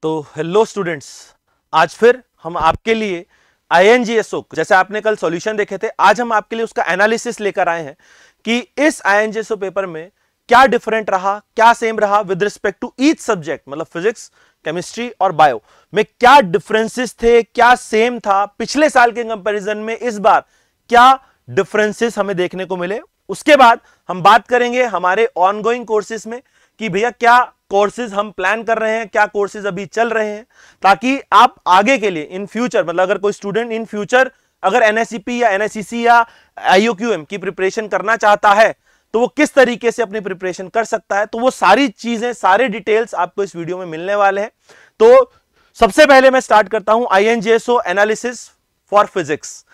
तो hello students, आज फिर हम आपके लिए INGSO, जैसे आपने कल सॉल्यूशन देखे थे, आज हम आपके लिए उसका एनालिसिस लेकर आए हैं कि इस INGSO पेपर में क्या डिफरेंट रहा, क्या सेम रहा with respect to each subject, मतलब फिजिक्स, केमिस्ट्री और बायो में क्या डिफरेंसेस थे, क्या सेम था, पिछले साल के कंपैरिजन में इस बार क्या डिफरेंसेस हमें देखने को मिले। उसके बाद हम बात करेंगे हमारे ऑनगोइंग कोर्सेज में कि भैया क्या कोर्सेज हम प्लान कर रहे हैं, क्या कोर्सेज अभी चल रहे हैं, ताकि आप आगे के लिए इन फ्यूचर, मतलब अगर कोई स्टूडेंट इन फ्यूचर अगर NSEP या NSEC या IOQM की प्रिपरेशन करना चाहता है तो वो किस तरीके से अपनी प्रिपरेशन कर सकता है, तो वो सारी चीजें, सारे डिटेल्स आपको इस वीडियो में मिलने वाले हैं। तो सबसे पहले मैं स्टार्ट करता हूं INGSO analysis for physics.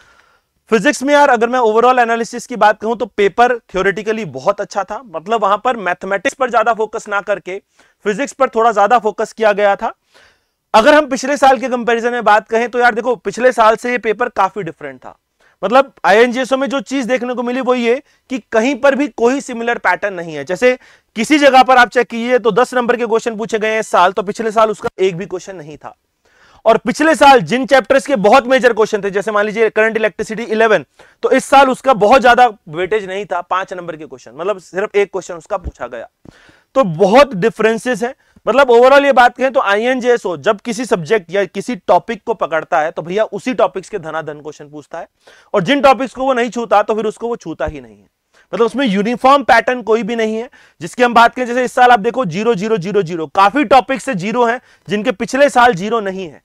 Physics में यार अगर मैं ओवरऑल एनालिसिस की बात कहूं तो पेपर थ्योरेटिकली बहुत अच्छा था, मतलब वहां पर मैथमेटिक्स पर ज्यादा फोकस ना करके फिजिक्स पर थोड़ा ज्यादा फोकस किया गया था। अगर हम पिछले साल के कंपैरिजन में बात कहें तो यार देखो, पिछले साल से ये पेपर काफी डिफरेंट था। मतलब INGSO में जो चीज देखने को मिली वो ये कि कहीं पर भी कोई सिमिलर पैटर्न नहीं है। जैसे किसी जगह पर आप चेक कीजिए तो 10 नंबर के क्वेश्चन पूछे गए हैं इस साल, तो पिछले साल उसका एक भी क्वेश्चन नहीं था। और पिछले साल जिन चैप्टर्स के बहुत मेजर क्वेश्चन थे, जैसे मान लीजिए करंट इलेक्ट्रिसिटी 11, तो इस साल उसका बहुत ज्यादा वेटेज नहीं था, 5 नंबर के क्वेश्चन, मतलब सिर्फ एक क्वेश्चन उसका पूछा गया। तो बहुत डिफरेंसेस हैं। मतलब ओवरऑल ये बात कहें तो INGSO जब किसी सब्जेक्ट या किसी टॉपिक को पकड़ता है तो भैया उसी टॉपिक्स के धनाधन क्वेश्चन पूछता है, और जिन टॉपिक्स को वो नहीं छूता तो फिर उसको वो छूता ही नहीं है। मतलब उसमें यूनिफॉर्म पैटर्न कोई भी नहीं है। जिसकी हम बात करें, जैसे इस साल आप देखो 0 0 0 0, काफी टॉपिक से 0 है जिनके पिछले साल 0 नहीं है।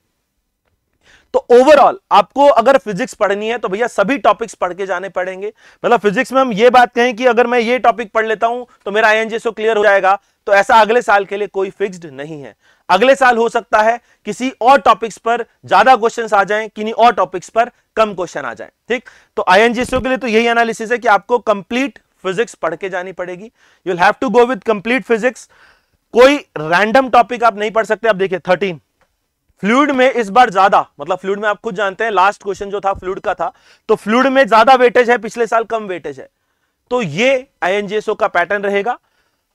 तो ओवरऑल आपको अगर फिजिक्स पढ़नी है तो भैया सभी टॉपिक्स पढ़ के जाने पड़ेंगे। मतलब फिजिक्स में हम ये बात कहें कि अगर मैं ये टॉपिक पढ़ लेता हूं तो मेरा INGSO क्लियर हो जाएगा, तो ऐसा अगले साल के लिए कोई फिक्स्ड नहीं है। अगले साल हो सकता है किसी और टॉपिक्स पर ज्यादा क्वेश्चंस आ जाएं, किन्हीं और टॉपिक्स पर कम क्वेश्चन आ जाएं। ठीक, तो INGSO के लिए तो यही एनालिसिस है कि आपको कंप्लीट फिजिक्स पढ़ के जानी पड़ेगी। You will have to go with complete physics. कोई रैंडम टॉपिक आप नहीं पढ़ सकते। आप देखिए 13 फ्लूइड में इस बार ज्यादा, मतलब फ्लूइड में आप खुद जानते हैं लास्ट क्वेश्चन जो था फ्लूइड का था, तो फ्लूइड में ज्यादा वेटेज है, पिछले साल कम वेटेज है। तो ये INGSO का पैटर्न रहेगा।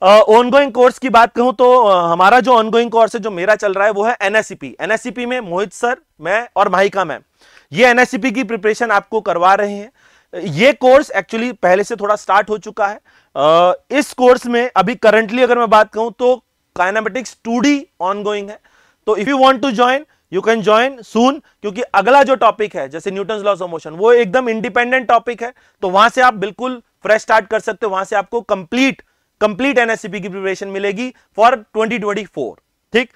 ऑनगोइंग कोर्स की बात कहूं तो हमारा जो ऑनगोइंग कोर्स है, जो मेरा चल रहा है, वो है NSEP में मोहित सर, मैं और माहिका मैम, ये NSEP की प्रिपरेशन आपको करवा रहे हैं। ये कोर्स एक्चुअली पहले से थोड़ा स्टार्ट हो चुका है। इस कोर्स में अभी करंटली अगर मैं बात कहूं तो काइनेमेटिक्स 2D ऑनगोइंग है। तो if you want to join you can join soon, क्योंकि अगला जो टॉपिक है जैसे न्यूटन्स लॉज ऑफ मोशन, वो एकदम इंडिपेंडेंट टॉपिक है, तो वहां से आप बिल्कुल फ्रेश स्टार्ट कर सकते हो। वहां से आपको कंप्लीट NSEP की प्रिपरेशन मिलेगी फॉर 2024। ठीक,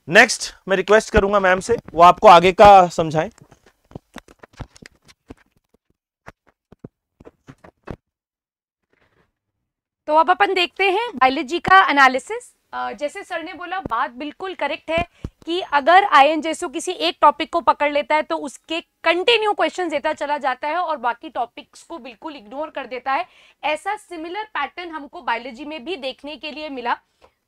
नेक्स्ट मैं रिक्वेस्ट करूंगा मैम से वो आपको आगे का समझाएं। तो अब अपन देखते हैं बायोलॉजी का एनालिसिस। जैसे सर ने बोला, बात बिल्कुल करेक्ट है कि अगर INGSO किसी एक टॉपिक को पकड़ लेता है तो उसके कंटिन्यू क्वेश्चन देता चला जाता है और बाकी टॉपिक्स को बिल्कुल इग्नोर कर देता है। ऐसा सिमिलर पैटर्न हमको बायोलॉजी में भी देखने के लिए मिला।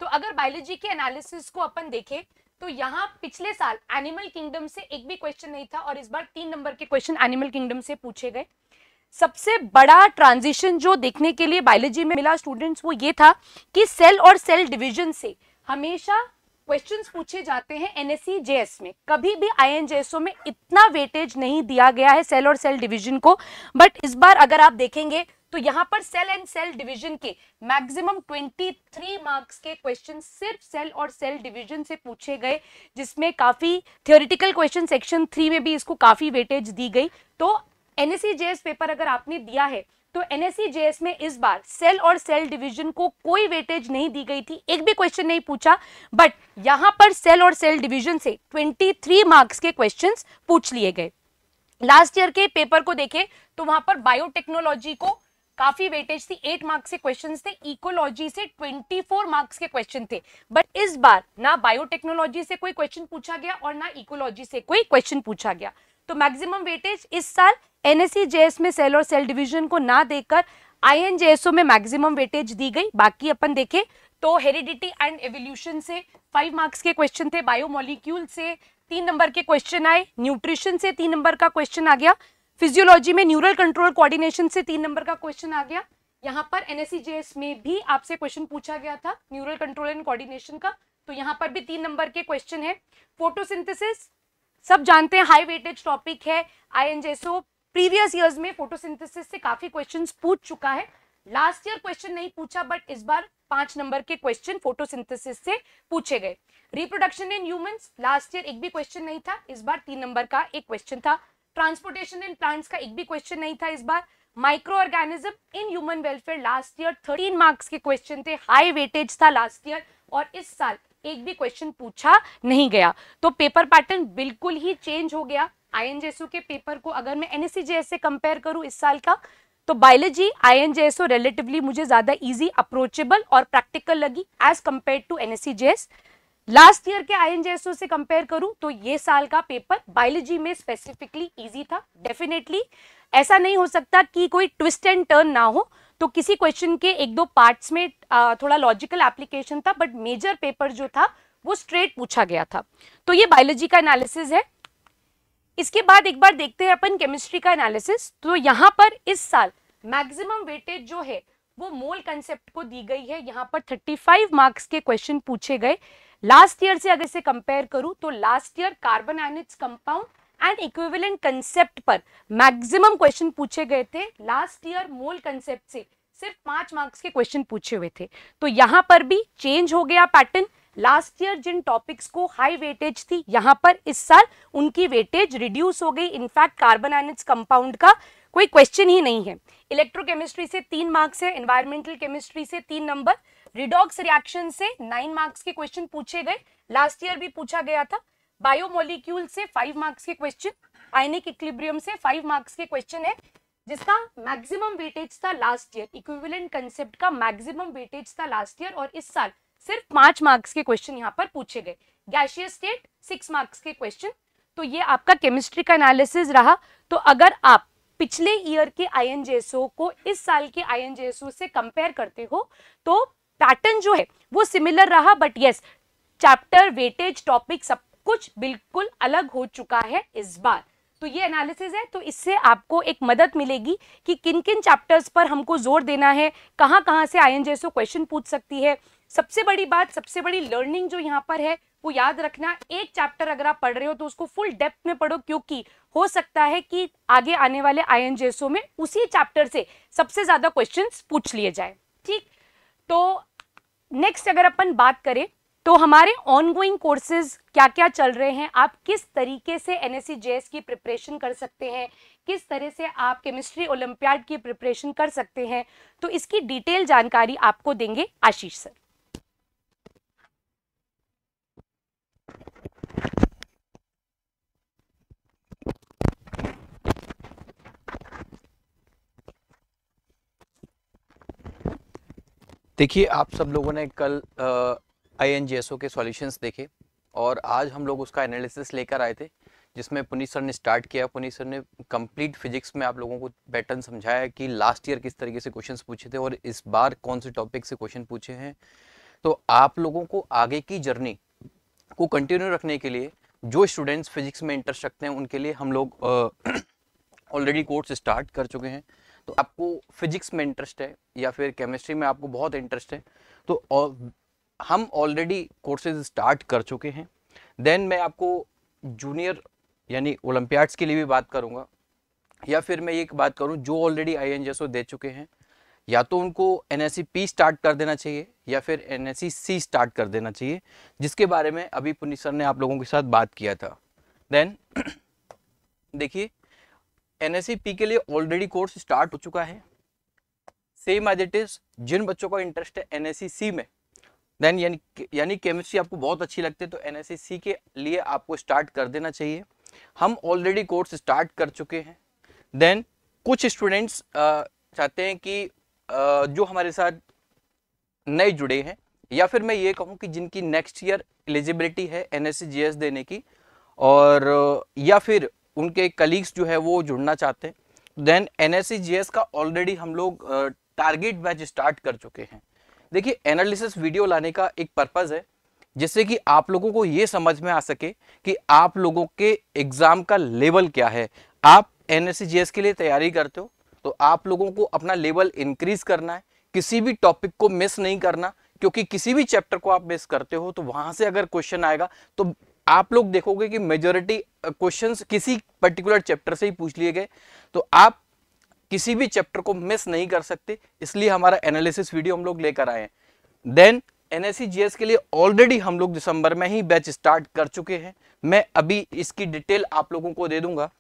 तो अगर बायोलॉजी के एनालिसिस को अपन देखें तो यहाँ पिछले साल एनिमल किंगडम से एक भी क्वेश्चन नहीं था और इस बार 3 नंबर के क्वेश्चन एनिमल किंगडम से पूछे गए। सबसे बड़ा ट्रांजिशन जो देखने के लिए बायोलॉजी में मिला स्टूडेंट्स, वो ये था कि सेल और सेल डिवीजन से हमेशा क्वेश्चंस पूछे जाते हैं NSE-JS में। कभी भी INGSO में इतना वेटेज नहीं दिया गया है सेल और सेल डिवीजन को, बट इस बार अगर आप देखेंगे तो यहाँ पर सेल एंड सेल डिवीजन के मैक्सिमम 23 मार्क्स के क्वेश्चन सिर्फ सेल और सेल डिवीजन से पूछे गए, जिसमें काफी थ्योरेटिकल क्वेश्चन सेक्शन 3 में भी इसको काफी वेटेज दी गई। तो NSE-JS पेपर अगर आपने दिया है तो NSE-JS में इस बार सेल और सेल डिवीजन को कोई वेटेज नहीं दी गई थी, एक भी क्वेश्चन नहीं पूछा, बट यहां पर सेल और सेल डिवीजन से 23 मार्क्स के क्वेश्चंस पूछ लिए गए। लास्ट ईयर के पेपर को देखें तो वहां पर बायोटेक्नोलॉजी को काफी वेटेज थी, 8 मार्क्स के क्वेश्चंस थे, इकोलॉजी से 24 मार्क्स के क्वेश्चन थे, बट इस बार ना बायोटेक्नोलॉजी से कोई क्वेश्चन पूछा गया और ना इकोलॉजी से कोई क्वेश्चन पूछा गया। तो मैक्सिमम वेटेज इस साल NSE-JS में सेल और सेल डिवीजन को ना देकर INGSO में मैक्सिमम वेटेज दी गई। बाकी अपन देखें तो हेरिडिटी एंड एवोल्यूशन से 5 मार्क्स के क्वेश्चन थे, बायोमोलिक्यूल से 3 नंबर के क्वेश्चन आए, न्यूट्रिशन से 3 नंबर का क्वेश्चन आ गया, फिजियोलॉजी में न्यूरल कंट्रोल कोऑर्डिनेशन से 3 नंबर का क्वेश्चन आ गया। यहाँ पर NSE-JS में भी आपसे क्वेश्चन पूछा गया था न्यूरल कंट्रोल एंड कोऑर्डिनेशन का, तो यहाँ पर भी 3 नंबर के क्वेश्चन है। फोटोसिंथेसिस सब जानते हैं हाई वेटेज टॉपिक है। आईएनजेएसओ प्रीवियस इयर्स में फोटोसिंथेसिस से काफी क्वेश्चंस पूछ चुका है। लास्ट ईयर क्वेश्चन नहीं पूछा, बट इस बार 5 नंबर के क्वेश्चन फोटोसिंथेसिस से पूछे गए। Reproduction in humans last year एक भी क्वेश्चन नहीं था, इस बार 3 नंबर का एक क्वेश्चन था। ट्रांसपोर्टेशन इन प्लांट्स का एक भी क्वेश्चन नहीं था इस बार। Microorganism in human welfare last year 13 marks के क्वेश्चन थे, हाई वेटेज था लास्ट ईयर, और इस साल एक भी क्वेश्चन पूछा नहीं गया। तो पेपर पैटर्न बिल्कुल ही चेंज हो गया। आईएनजेएसओ के पेपर को अगर मैं एनएससीजेएस से कंपेयर करूं इस साल का, तो बायोलॉजी आईएनजेएसओ रिलेटिवली मुझे ज्यादा इजी, अप्रोचेबल और प्रैक्टिकल लगी as compare to NSEJS. Last year के आईएनजेएसओ से कंपेयर करूं तो ये साल का पेपर बायोलॉजी में स्पेसिफिकली इजी था। डेफिनेटली ऐसा नहीं हो सकता कि कोई ट्विस्ट एंड टर्न ना हो, तो किसी क्वेश्चन के 1-2 पार्ट्स में थोड़ा लॉजिकल एप्लीकेशन था, बट मेजर पेपर जो था वो स्ट्रेट पूछा गया था। तो ये बायोलॉजी का एनालिसिस है। इसके बाद एक बार देखते हैं अपन केमिस्ट्री का एनालिसिस। तो यहाँ पर इस साल मैक्सिमम वेटेज जो है वो मोल कंसेप्ट को दी गई है। यहाँ पर 35 मार्क्स के क्वेश्चन पूछे गए। लास्ट ईयर से अगर इसे कंपेयर करूं तो last year carbon ionics compound and equivalent concept पर मैक्सिमम क्वेश्चन पूछे गए थे। लास्ट ईयर मोल कंसेप्ट से सिर्फ 5 मार्क्स के क्वेश्चन पूछे हुए थे। तो यहाँ पर भी चेंज हो गया पैटर्न। लास्ट ईयर जिन टॉपिक्स को हाई वेटेज थी, यहाँ पर इस साल उनकी वेटेज रिड्यूस हो गई। इनफैक्ट कार्बन आयनिक्स कंपाउंड का कोई क्वेश्चन ही नहीं है। इलेक्ट्रोकेमिस्ट्री से 3 मार्क्स है, एनवायरमेंटल केमिस्ट्री से 3 नंबर, रिडॉक्स रिएक्शन से 9 मार्क्स के क्वेश्चन पूछे गए, लास्ट ईयर भी पूछा गया था। बायोमोलिक्यूल से 5 मार्क्स के क्वेश्चन, आयनिक इक्विलिब्रियम से 5 मार्क्स के क्वेश्चन है, जिसका मैक्सिमम वेटेज था लास्ट ईयर। इक्विवेलेंट कंसेप्ट का मैक्सिमम वेटेज था लास्ट ईयर, और इस साल सिर्फ 5 मार्क्स के क्वेश्चन यहाँ पर पूछे गए। गैसियस स्टेट 6 मार्क्स के क्वेश्चन। तो ये आपका केमिस्ट्री का एनालिसिस रहा। तो अगर आप पिछले ईयर के आईएनजेएसओ को इस साल के आईएनजेएसओ से कंपेयर करते हो तो पैटर्न जो है वो सिमिलर रहा, but yes chapter, weightage, topic सब कुछ बिल्कुल अलग हो चुका है इस बार। तो ये एनालिसिस है, तो इससे आपको एक मदद मिलेगी कि किन किन चैप्टर्स पर हमको जोर देना है, कहाँ कहाँ से आईएनजेएसओ क्वेश्चन पूछ सकती है। सबसे बड़ी बात, सबसे बड़ी लर्निंग जो यहाँ पर है वो याद रखना, एक चैप्टर अगर आप पढ़ रहे हो तो उसको फुल डेप्थ में पढ़ो, क्योंकि हो सकता है कि आगे आने वाले आईएनजेएसओ में उसी चैप्टर से सबसे ज्यादा क्वेश्चंस पूछ लिए जाए। ठीक, तो नेक्स्ट अगर अपन बात करें तो हमारे ऑनगोइंग कोर्सेज क्या क्या चल रहे हैं, आप किस तरीके से एनएससीजेएस की प्रिपरेशन कर सकते हैं, किस तरह से आप केमिस्ट्री ओलंपियाड की प्रिपरेशन कर सकते हैं, तो इसकी डिटेल जानकारी आपको देंगे आशीष सर। देखिए, आप सब लोगों ने कल आईएनजेएसओ के सॉल्यूशंस देखे और आज हम लोग उसका एनालिसिस लेकर आए थे, जिसमें पुनीत सर ने स्टार्ट किया। पुनीत सर ने कंप्लीट फिजिक्स में आप लोगों को पैटर्न समझाया कि लास्ट ईयर किस तरीके से क्वेश्चंस पूछे थे और इस बार कौन से टॉपिक से क्वेश्चन पूछे हैं। तो आप लोगों को आगे की जर्नी को कंटिन्यू रखने के लिए जो स्टूडेंट्स फिजिक्स में इंटरेस्ट रखते हैं उनके लिए हम लोग ऑलरेडी कोर्स स्टार्ट कर चुके हैं। तो आपको फिजिक्स में इंटरेस्ट है या फिर केमिस्ट्री में आपको बहुत इंटरेस्ट है तो हम ऑलरेडी कोर्सेज स्टार्ट कर चुके हैं। देन मैं आपको जूनियर यानी ओलंपियाड्स के लिए भी बात करूंगा, या फिर मैं एक बात करूं जो ऑलरेडी आईएनजेएसओ दे चुके हैं, या तो उनको एनएससी स्टार्ट कर देना चाहिए या फिर एनएससी स्टार्ट कर देना चाहिए, जिसके बारे में अभी पुनीत सर ने आप लोगों के साथ बात किया था। देन देखिए, एनएससी के लिए ऑलरेडी कोर्स स्टार्ट हो चुका है, सेम एज इट इज। जिन बच्चों का इंटरेस्ट है एनएससी में, देन यानी केमिस्ट्री आपको बहुत अच्छी लगती है, तो एनएससी के लिए आपको स्टार्ट कर देना चाहिए। हम ऑलरेडी कोर्स स्टार्ट कर चुके हैं। देन कुछ स्टूडेंट्स चाहते हैं कि जो हमारे साथ नए जुड़े हैं, या फिर मैं ये कहूँ कि जिनकी नेक्स्ट ईयर एलिजिबिलिटी है एनएससीजेएस देने की, और या फिर उनके कलीग्स जो है वो जुड़ना चाहते हैं, देन एनएससीजेएस का ऑलरेडी हम लोग टारगेट बैच स्टार्ट कर चुके हैं। देखिए, एनालिसिस वीडियो लाने का एक पर्पस है जिससे कि आप लोगों को ये समझ में आ सके कि आप लोगों के एग्जाम का लेवल क्या है। आप एनएससीजेएस के लिए तैयारी करते हो तो आप लोगों को अपना लेवल इंक्रीज करना है, किसी भी टॉपिक को मिस नहीं करना, क्योंकि किसी भी चैप्टर को आप मिस करते हो तो वहां से अगर क्वेश्चन आएगा तो आप लोग देखोगे कि मेजॉरिटी क्वेश्चंस किसी पर्टिकुलर चैप्टर से ही पूछ लिए गए, तो आप किसी भी चैप्टर को मिस नहीं कर सकते, इसलिए हमारा एनालिसिस वीडियो हम लोग लेकर आए हैं। देन एनएससी जीएस के लिए ऑलरेडी हम लोग दिसंबर में ही बैच स्टार्ट कर चुके हैं, मैं अभी इसकी डिटेल आप लोगों को दे दूंगा।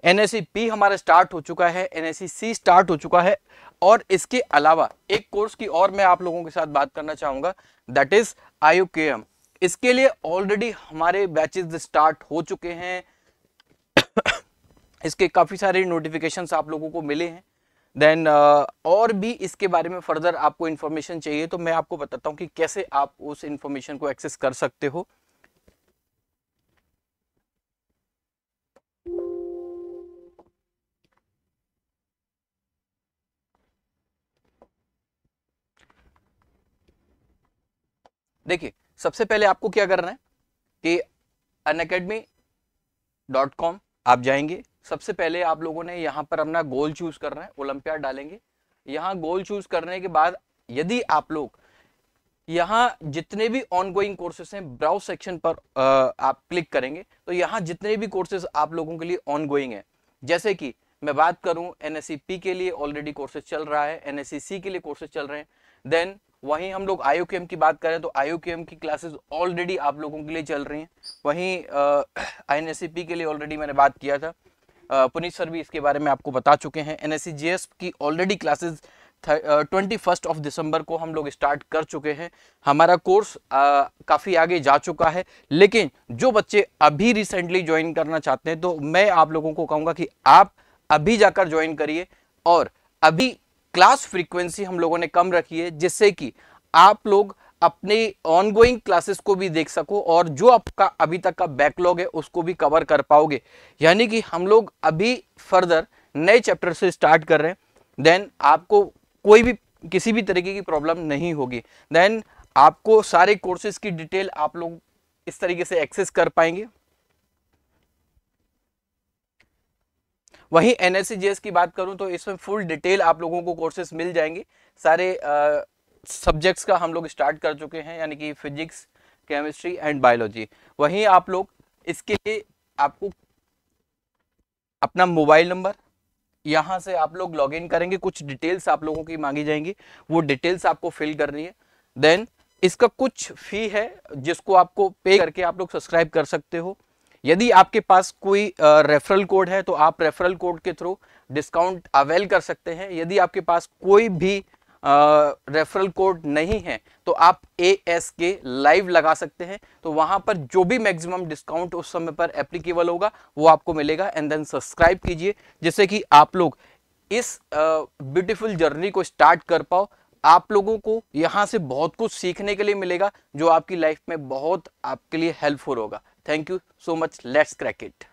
एनएससी पी हमारा स्टार्ट हो चुका है, एनएससी सी स्टार्ट हो चुका है, और इसके अलावा एक कोर्स की और मैं आप लोगों के साथ बात करना चाहूंगा, दैट इज IUKM। इसके लिए ऑलरेडी हमारे बैचेस स्टार्ट हो चुके हैं इसके काफी सारे नोटिफिकेशंस आप लोगों को मिले हैं। देन और भी इसके बारे में फर्दर आपको इन्फॉर्मेशन चाहिए तो मैं आपको बताता हूं कि कैसे आप उस इन्फॉर्मेशन को एक्सेस कर सकते हो। देखिए, सबसे पहले आपको क्या करना है कि unacademy.com आप जाएंगे। सबसे पहले आप लोगों ने यहाँ पर अपना गोल चूज करना है, ओलंपियाड डालेंगे। यहाँ गोल चूज करने के बाद यदि आप लोग यहाँ जितने भी ऑनगोइंग कोर्सेस हैं ब्राउज सेक्शन पर आप क्लिक करेंगे तो यहाँ जितने भी कोर्सेज आप लोगों के लिए ऑनगोइंग है, जैसे कि मैं बात करूं एनएससी पी के लिए ऑलरेडी कोर्सेज चल रहा है, एनएससी सी के लिए कोर्सेज चल रहे हैं। देन वहीं हम लोग IUKM की बात करें तो IUKM की क्लासेस ऑलरेडी आप लोगों के लिए चल रही हैं। वहीं एनएससी पी के लिए ऑलरेडी मैंने बात किया था, पुनीत सर भी इसके बारे में आपको बता चुके हैं। एनएससी जीएस की ऑलरेडी क्लासेस 21 ऑफ दिसंबर को हम लोग स्टार्ट कर चुके हैं। हमारा कोर्स काफ़ी आगे जा चुका है, लेकिन जो बच्चे अभी रिसेंटली ज्वाइन करना चाहते हैं तो मैं आप लोगों को कहूँगा कि आप अभी जाकर ज्वाइन करिए, और अभी क्लास फ्रीक्वेंसी हम लोगों ने कम रखी है जिससे कि आप लोग अपने ऑनगोइंग क्लासेस को भी देख सको और जो आपका अभी तक का बैकलॉग है उसको भी कवर कर पाओगे। यानी कि हम लोग अभी फर्दर नए चैप्टर से स्टार्ट कर रहे हैं। देन आपको कोई भी किसी भी तरीके की प्रॉब्लम नहीं होगी। देन आपको सारे कोर्सेज की डिटेल आप लोग इस तरीके से एक्सेस कर पाएंगे। वहीं एनएससी जीएस की बात करूं तो इसमें फुल डिटेल आप लोगों को कोर्सेज मिल जाएंगे। सारे सब्जेक्ट्स का हम लोग स्टार्ट कर चुके हैं, यानी कि फिजिक्स, केमिस्ट्री एंड बायोलॉजी। वहीं आप लोग इसके लिए आपको अपना मोबाइल नंबर यहाँ से आप लोग लॉगिन करेंगे, कुछ डिटेल्स आप लोगों की मांगी जाएंगी, वो डिटेल्स आपको फिल करनी है। देन इसका कुछ फी है जिसको आपको पे करके आप लोग सब्सक्राइब कर सकते हो। यदि आपके पास कोई रेफरल कोड है तो आप रेफरल कोड के थ्रू डिस्काउंट अवेल कर सकते हैं। यदि आपके पास कोई भी रेफरल कोड नहीं है तो आप ASK लाइव लगा सकते हैं, तो वहां पर जो भी मैक्सिमम डिस्काउंट उस समय पर एप्लीकेबल होगा वो आपको मिलेगा। एंड देन सब्सक्राइब कीजिए जिससे कि आप लोग इस ब्यूटीफुल जर्नी को स्टार्ट कर पाओ। आप लोगों को यहाँ से बहुत कुछ सीखने के लिए मिलेगा जो आपकी लाइफ में बहुत आपके लिए हेल्पफुल होगा। Thank you so much, let's crack it.